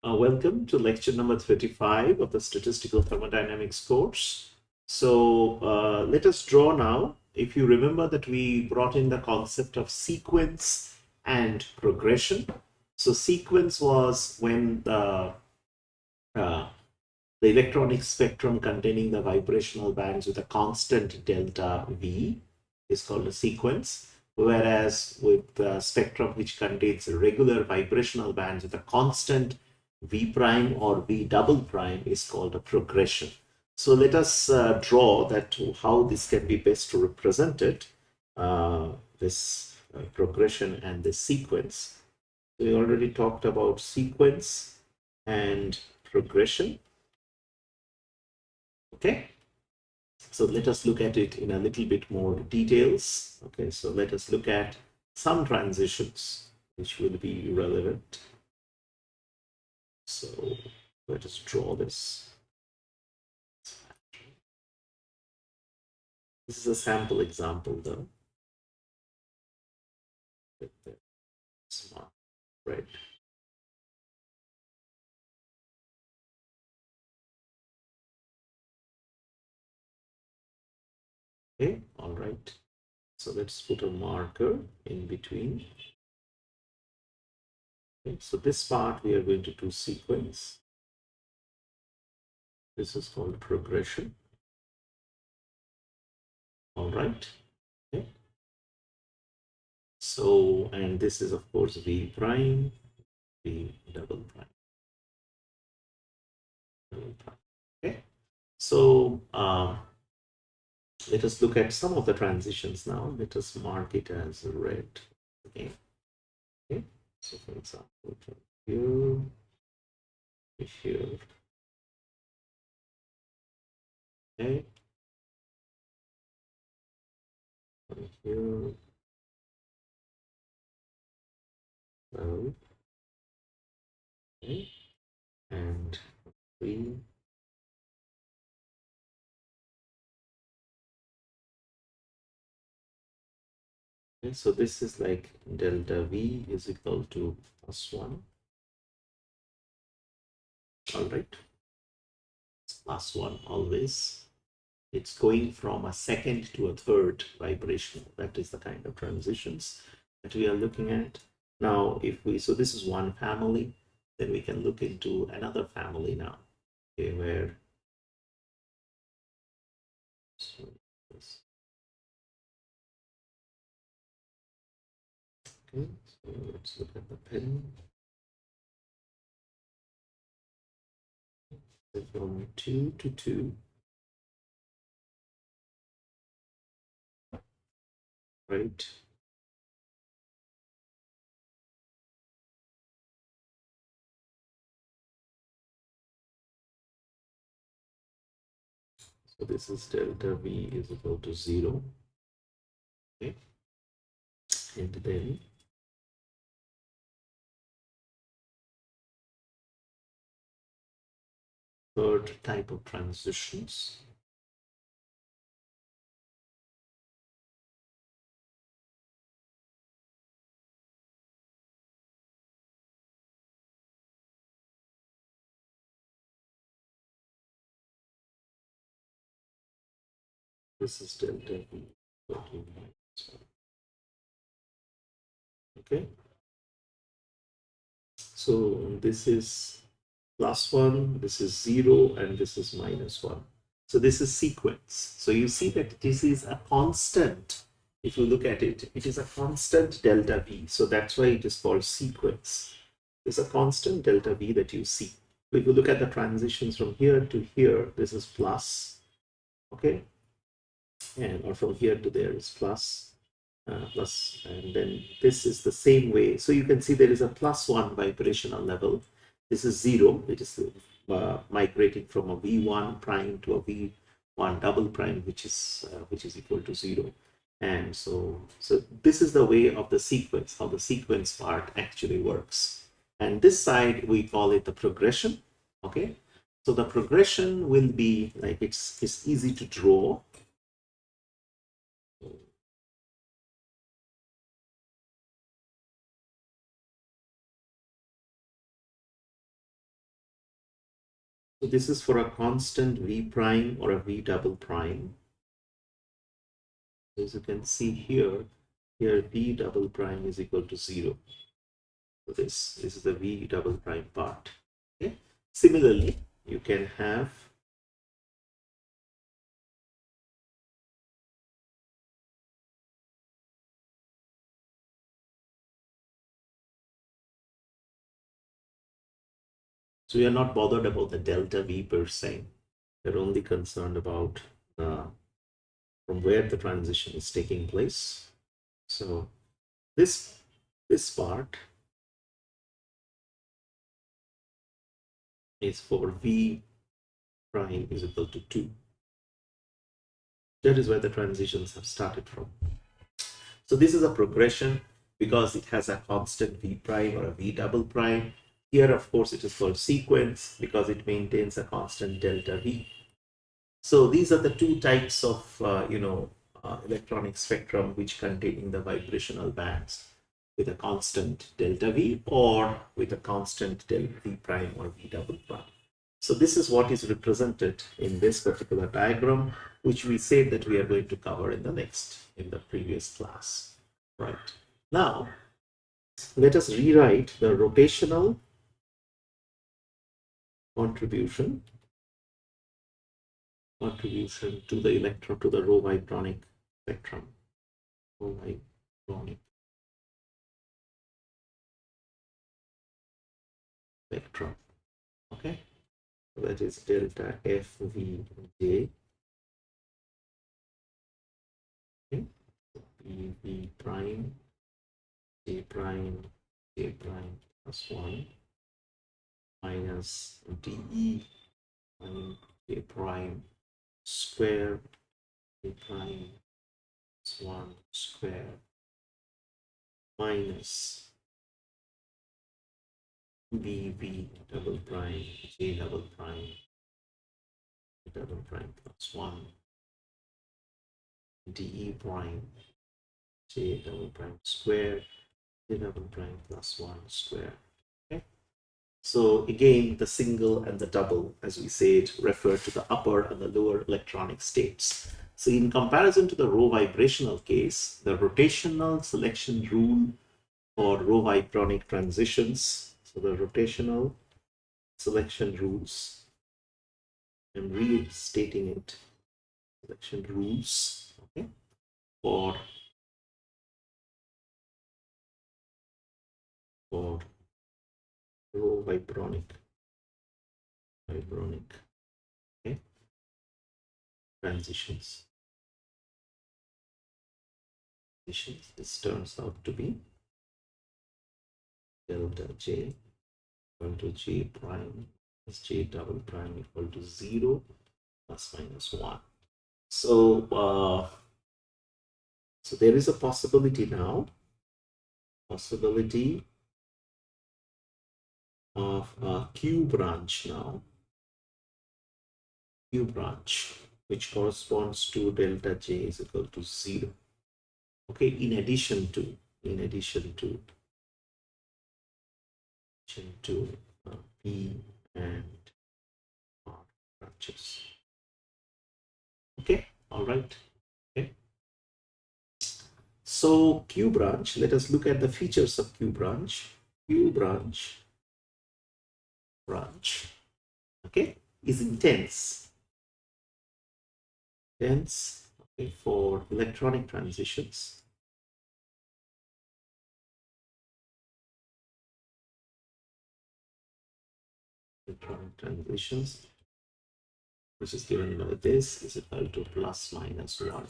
Welcome to lecture number 35 of the Statistical Thermodynamics course. So let us draw now. If you remember that we brought in the concept of sequence and progression. So sequence was when uh, the electronic spectrum containing the vibrational bands with a constant delta V is called a sequence, whereas with the spectrum which contains regular vibrational bands with a constant V prime or V double prime is called a progression. So let us draw that how this can be best represented, this progression and this sequence. We already talked about sequence and progression. Okay, so let us look at it in a little bit more details. Okay, so let us look at some transitions which will be relevant. So let us draw this. This is a sample example though. Smart, right? Okay, all right. So let's put a marker in between. Okay, so this part we are going to do sequence. This is called progression. All right. Okay. So, and this is of course V prime, V double prime. Okay. So let us look at some of the transitions now. Let us mark it as red. Okay. Okay. So for example, from here to here. Okay. From here. Well. Okay. And 3. Okay. So this is like delta V is equal to +1. All right. It's +1 always. It's going from a second to a third vibrational. That is the kind of transitions that we are looking at. Now, if we, so this is one family, then we can look into another family now, okay, where, so okay, so let's look at the pen. So from 2 to 2, right? So this is delta V is equal to 0, okay? And then third type of transitions. This is delta V. Okay, so this is +1, this is 0, and this is -1. So this is sequence. So you see that this is a constant. If you look at it, it is a constant delta V. So that's why it is called sequence. It's a constant delta V that you see. If you look at the transitions from here to here, this is plus, okay? And or from here to there is plus, and then this is the same way. So you can see there is a +1 vibrational level. This is 0. It is migrating from a V1 prime to a V1 double prime, which is equal to 0. And so this is the way of the sequence, how the sequence part actually works. And this side we call it the progression. Okay, so the progression will be like it's easy to draw. So this is for a constant V prime or a V double prime. As you can see here, V double prime is equal to 0. So this is the V double prime part. Okay. Similarly, you can have so we are not bothered about the delta V per se. We're only concerned about from where the transition is taking place. So this part is for V prime is equal to 2. That is where the transitions have started from. So this is a progression because it has a constant V prime or a V double prime. Here, of course, it is called sequence because it maintains a constant delta V. So these are the two types of, electronic spectrum which contain the vibrational bands with a constant delta V or with a constant delta V prime or V double prime. So this is what is represented in this particular diagram, which we said that we are going to cover in the previous class. Right. Now, let us rewrite the rotational contribution to the Ro-vibronic spectrum. Ro-vibronic spectrum. Okay. So that is delta FVJ. Okay. PV prime, J prime, J prime plus 1 minus DE prime, J prime square, J prime plus 1 square minus BV double prime, J double prime plus 1 DE prime, J double prime square, J double prime plus 1 square. Okay. So again, the single and the double, as we said, refer to the upper and the lower electronic states. So in comparison to the Ro-vibrational case, the rotational selection rule for Ro-vibronic transitions, so the rotational selection rules, I'm restating it, selection rules, okay, for Ro-vibronic, okay, transitions. This turns out to be delta J equal to J prime plus J double prime equal to 0 plus minus 1. So, so there is a possibility now, of a Q branch now, which corresponds to delta J is equal to 0. Okay, in addition to P and R branches. Okay, all right. Okay. So Q branch, let us look at the features of Q branch. Q branch, okay, is intense. Okay, for electronic transitions. Electronic transitions, which is given by this, is equal to plus minus 1.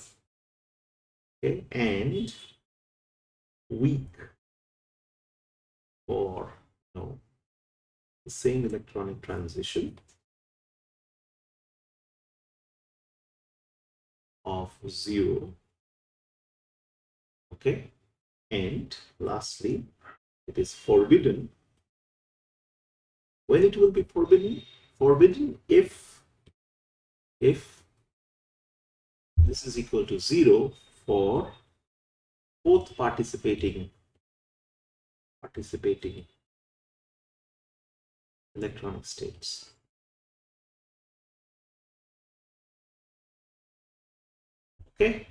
Okay, and weak for the same electronic transition of 0. Okay, and lastly, it is forbidden. When it will be forbidden? Forbidden if this is equal to 0 for both participating electronic states. Okay.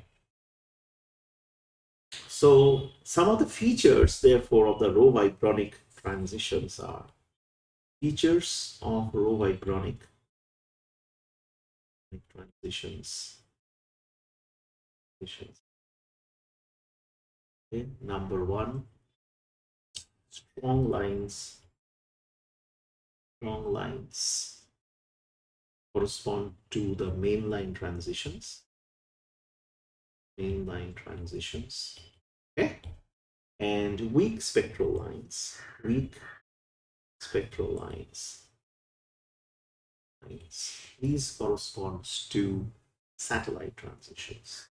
So some of the features, therefore, of the Ro-vibronic transitions are features of Ro-vibronic transitions. Okay. Number one, strong lines correspond to the mainline transitions. Okay, and weak spectral lines. These corresponds to satellite transitions.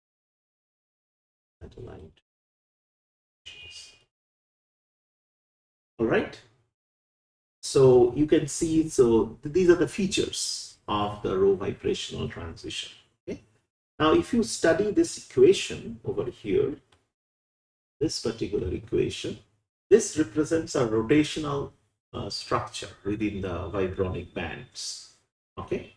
All right. So you can see, so these are the features of the Rho vibrational transition. Okay. Now, if you study this equation over here, this particular equation, this represents a rotational structure within the vibronic bands. Okay,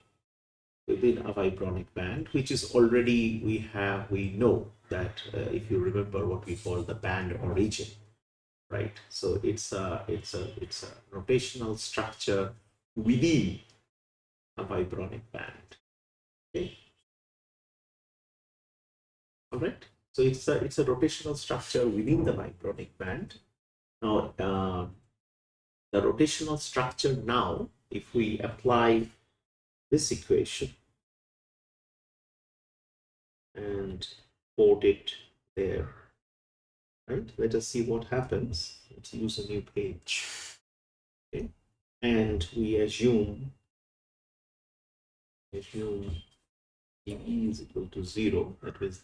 within a vibronic band, which is already we know that if you remember what we call the band origin, right? So it's a rotational structure within a vibronic band. Okay, all right. So it's a rotational structure within the vibronic band. Now, the rotational structure now, if we apply this equation and put it there, right? Let us see what happens. Let's use a new page. Okay, and we assume E is equal to 0. That means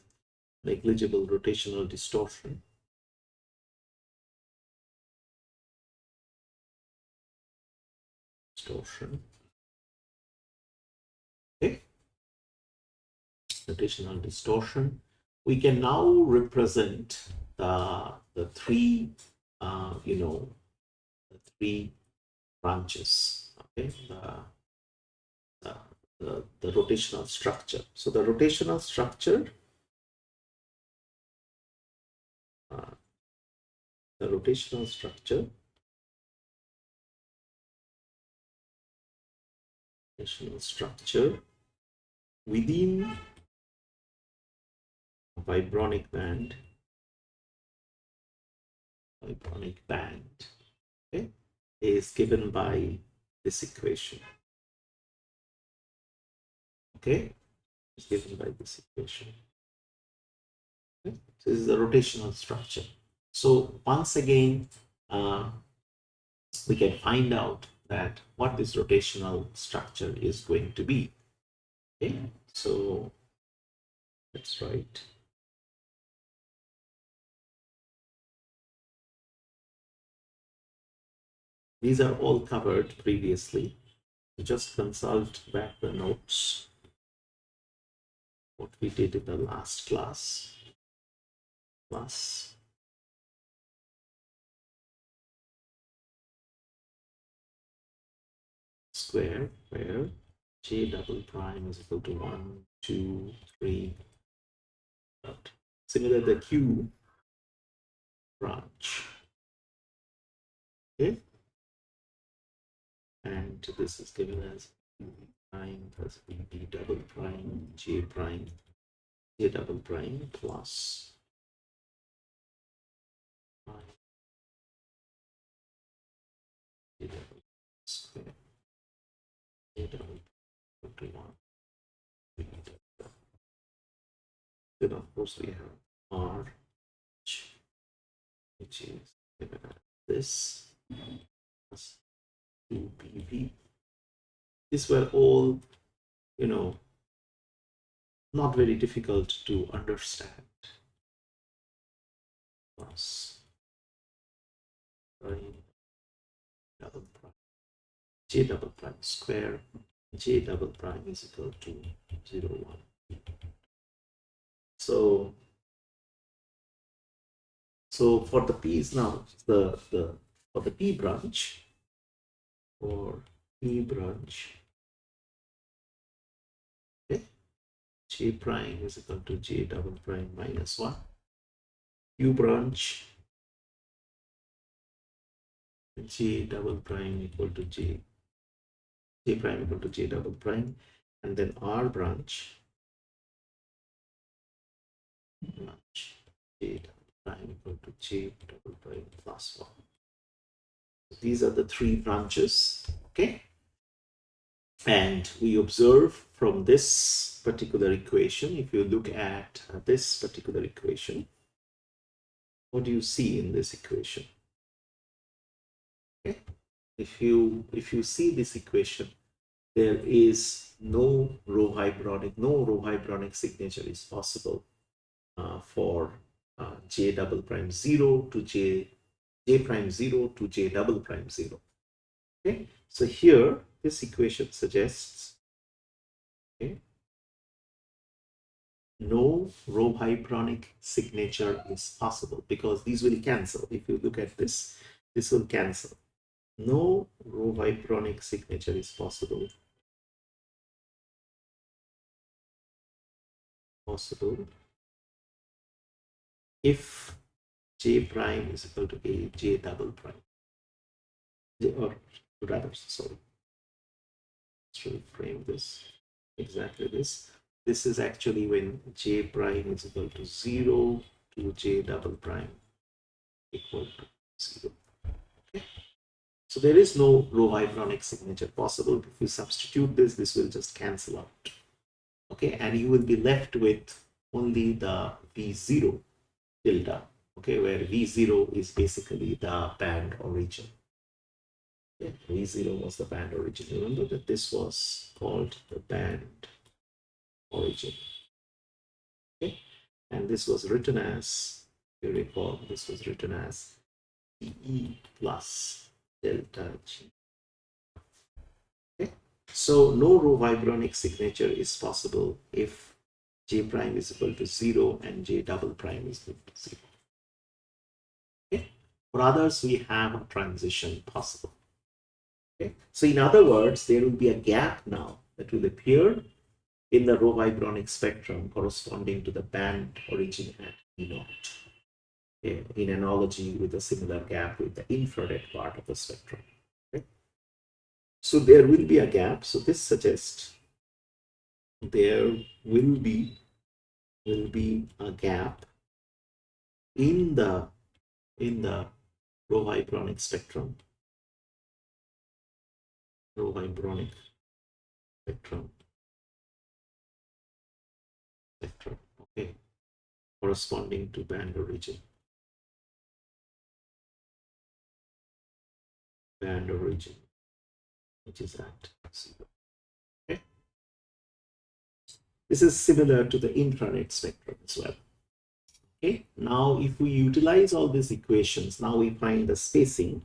negligible rotational distortion. Okay, rotational distortion. We can now represent the three the three branches. Okay, the rotational structure. So the rotational structure, within a vibronic band, okay, is given by this equation. Okay, is given by this equation. Okay? So this is the rotational structure. So once again, we can find out that what this rotational structure is going to be. Okay, so that's right. These are all covered previously. So just consult back the notes, what we did in the last class. Square where j double prime is equal to 1, 2, 3. Similar the Q branch. Okay, and this is given as prime plus bb double prime j double prime plus j double square j double to 1. Then of course we have r, which is given as this plus 2pv. These were all, not very difficult to understand. Plus prime double prime j double prime square j double prime is equal to 0, 1. So for the p's now, for the p branch, okay, J prime is equal to J double prime minus 1. Q branch, J double prime equal to J prime equal to J double prime, and then R branch, J double prime equal to J double prime plus 1. So these are the three branches, okay? And we observe from this particular equation, if you look at this particular equation, what do you see in this equation? Okay, if you see this equation, there is no Ro-vibronic signature is possible for J double prime 0 to J prime 0 to J double prime 0. Okay, so here this equation suggests, okay, no Ro-vibronic signature is possible because these will cancel. If you look at this, this will cancel. No Ro-vibronic signature is possible. If J prime is equal to a J double prime, or rather, sorry, let's reframe this exactly this. This is actually when J prime is equal to 0 to J double prime equal to 0. Okay. So there is no Ro-vibronic signature possible. If you substitute this, this will just cancel out. Okay, and you will be left with only the V0 tilde, okay, where V0 is basically the band origin. Okay, V0 was the band origin. Remember that this was called the band origin. Okay, and this was written as, if you recall, this was written as E plus delta G. Okay, so no Ro-vibronic signature is possible if J prime is equal to 0 and J double prime is equal to 0. Okay, for others, we have a transition possible. Okay, so in other words, there will be a gap now that will appear in the Ro-vibronic spectrum corresponding to the band origin at E0, okay, in analogy with a similar gap with the infrared part of the spectrum. Okay, so there will be a gap. So this suggests there will be a gap in the Ro-vibronic spectrum. Ro-vibronic spectrum, okay, corresponding to band origin. Band origin, which is at 0. Okay. This is similar to the infrared spectrum as well. Okay. Now, if we utilize all these equations, now we find the spacing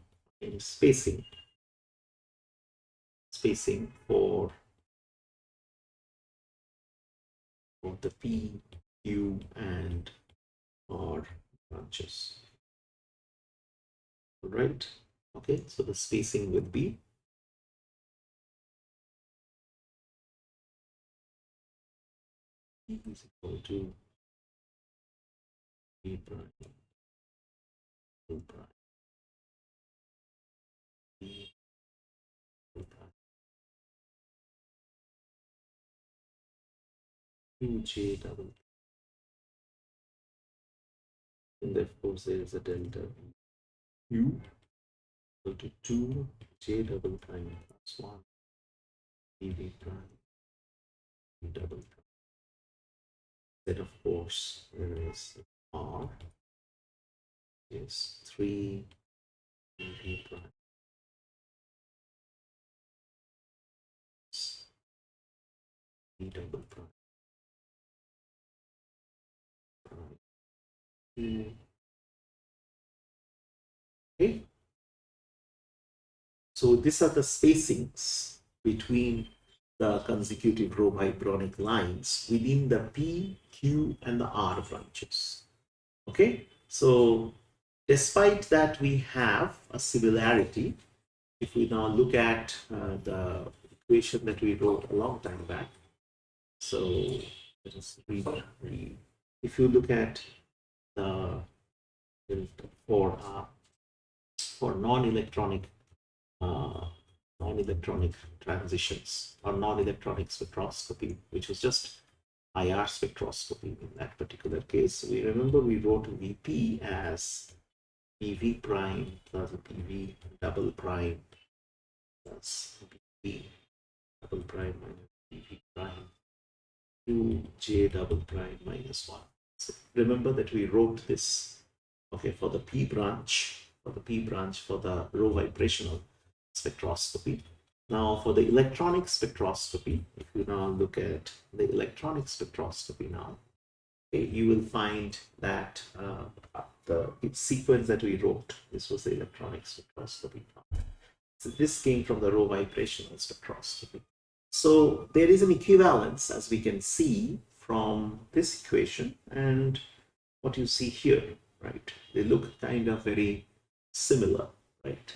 for the P, Q, and R branches. Right. Okay, so the spacing would be E is equal to E prime, Q prime, E prime, J double, and of course there is a delta Q equal to 2 J double prime plus 1 EV prime E double prime. Then of course there is R is 3 EV prime E double prime prime E. Okay. So these are the spacings between the consecutive Ro-vibronic lines within the P, Q, and the R branches. Okay, so despite that we have a similarity, if we now look at the equation that we wrote a long time back, so Just read. If you look at the for non-electronic uh, non-electronic transitions or non-electronic spectroscopy, which was just IR spectroscopy in that particular case, we remember we wrote Vp as PV prime plus PV double prime plus PV double prime minus PV prime 2J double prime minus 1. So remember that we wrote this, okay, for the P branch, for the Rho vibrational spectroscopy. Now for the electronic spectroscopy, if you now look at the electronic spectroscopy now, okay, you will find that the sequence that we wrote, this was the electronic spectroscopy. So this came from the Rho vibrational spectroscopy. So there is an equivalence, as we can see from this equation and what you see here, right? They look kind of very similar, right?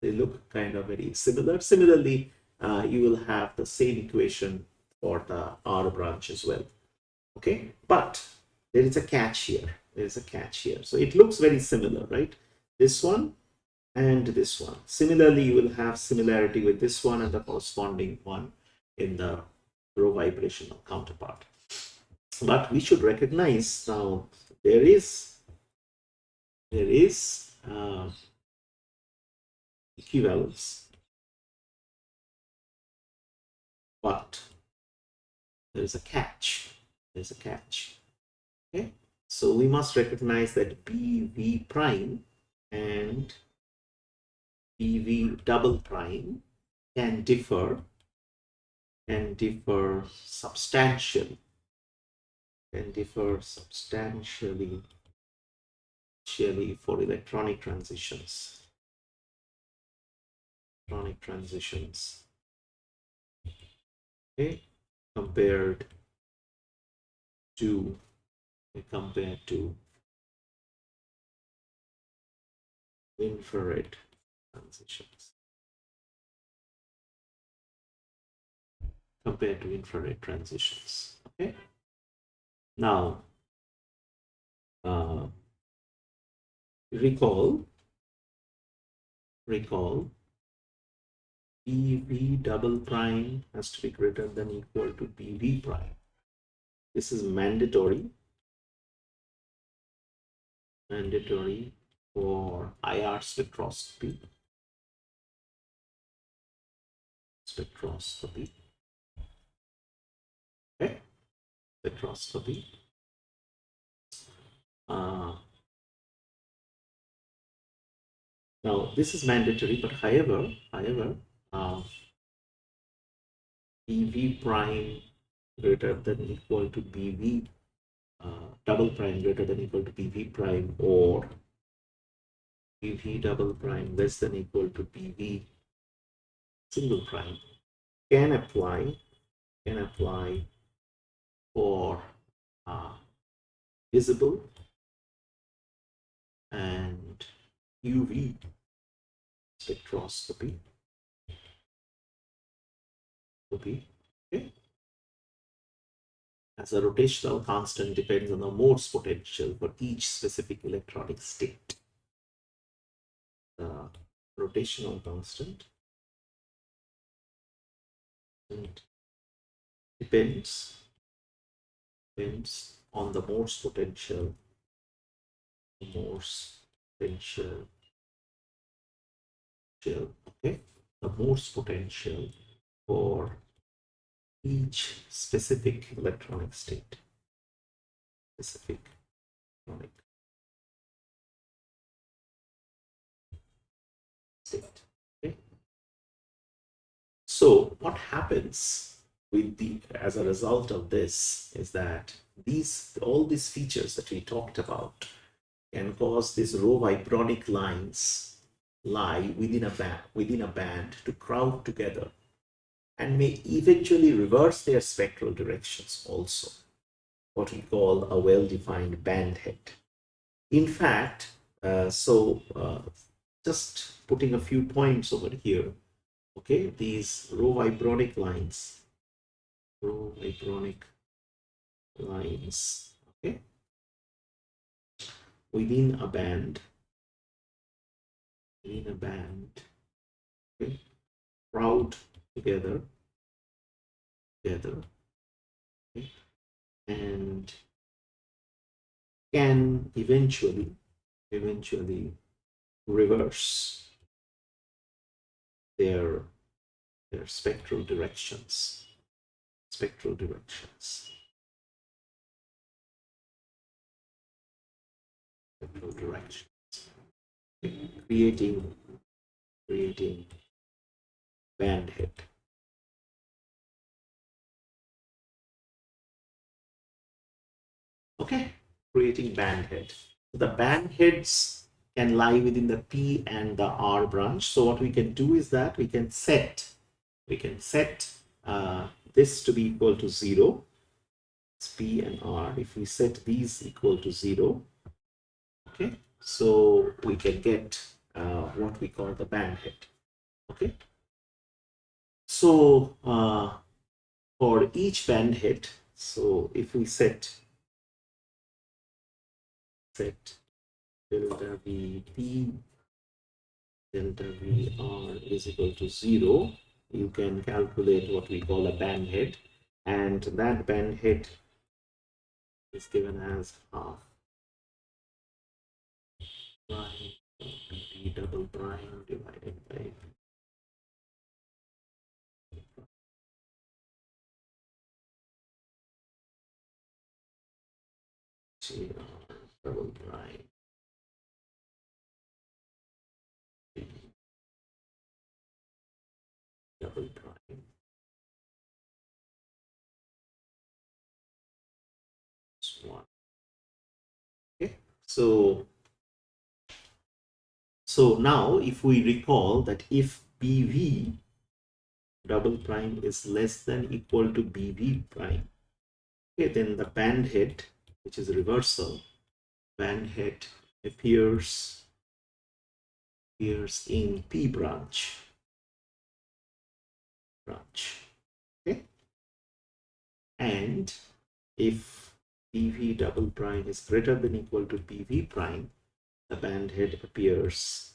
They look kind of very similar. Similarly, you will have the same equation for the R branch as well. Okay, but there is a catch here. There is a catch here. So it looks very similar, right? This one and this one. Similarly, you will have similarity with this one and the corresponding one in the Rho vibrational counterpart. But we should recognize now there is equivalence, but there is a catch. There's a catch. Okay, so we must recognize that BV prime and BV double prime can differ substantially. For electronic transitions. Okay, compared to infrared transitions. Okay, now recall BV double prime has to be greater than or equal to BV prime. This is mandatory for IR spectroscopy. Okay, spectroscopy. Now this is mandatory, but however, BV prime greater than or equal to BV double prime greater than or equal to BV prime, or BV double prime less than or equal to BV single prime can apply for visible and UV spectroscopy. Okay. As a rotational constant depends on the Morse potential for each specific electronic state. The rotational constant depends on the Morse potential. Okay, the Morse potential for each specific electronic state. Okay. So what happens as a result of this is that all these features that we talked about can cause these Ro-vibronic lines lie within a band to crowd together and may eventually reverse their spectral directions also, what we call a well-defined band head. In fact, just putting a few points over here, okay, these Ro-vibronic lines, lines, okay, within a band, okay, crowd together, okay, and can eventually reverse their spectral directions. Spectral directions. Spectral directions. Creating bandhead. Okay, creating bandhead. The bandheads can lie within the P and the R branch. So what we can do is that we can set this to be equal to 0. It's P and R. If we set these equal to 0, okay, so we can get what we call the bandhead. Okay, so for each bandhead, so if we set delta V P delta VR is equal to 0, you can calculate what we call a bandhead, and that bandhead is given as half prime P double prime divided by GR double prime double prime 1. Okay, so now if we recall that if BV double prime is less than equal to BV prime, okay, then the bandhead, which is reversal, bandhead appears in P branch. Okay, and if PV double prime is greater than equal to PV prime, the bandhead appears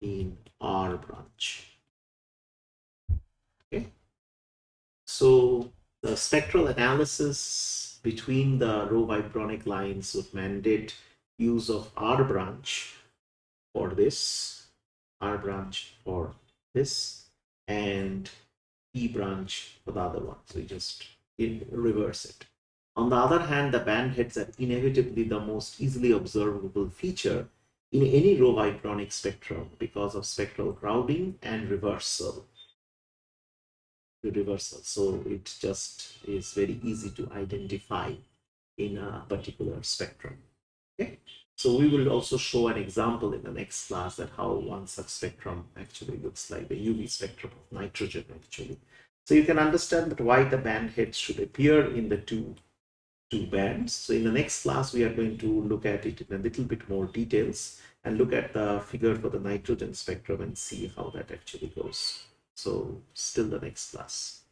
in R branch. Okay, so the spectral analysis between the Ro-vibronic lines would mandate use of R branch for this, R branch for this, and P branch for the other one. So you just reverse it. On the other hand, the bandheads are inevitably the most easily observable feature in any Ro-vibronic spectrum because of spectral crowding and reversal. So it just is very easy to identify in a particular spectrum. Okay, so we will also show an example in the next class that how one such spectrum actually looks like, the UV spectrum of nitrogen actually. So you can understand that why the bandheads should appear in the two bands. So in the next class we are going to look at it in a little bit more details and look at the figure for the nitrogen spectrum and see how that actually goes. So still the next class.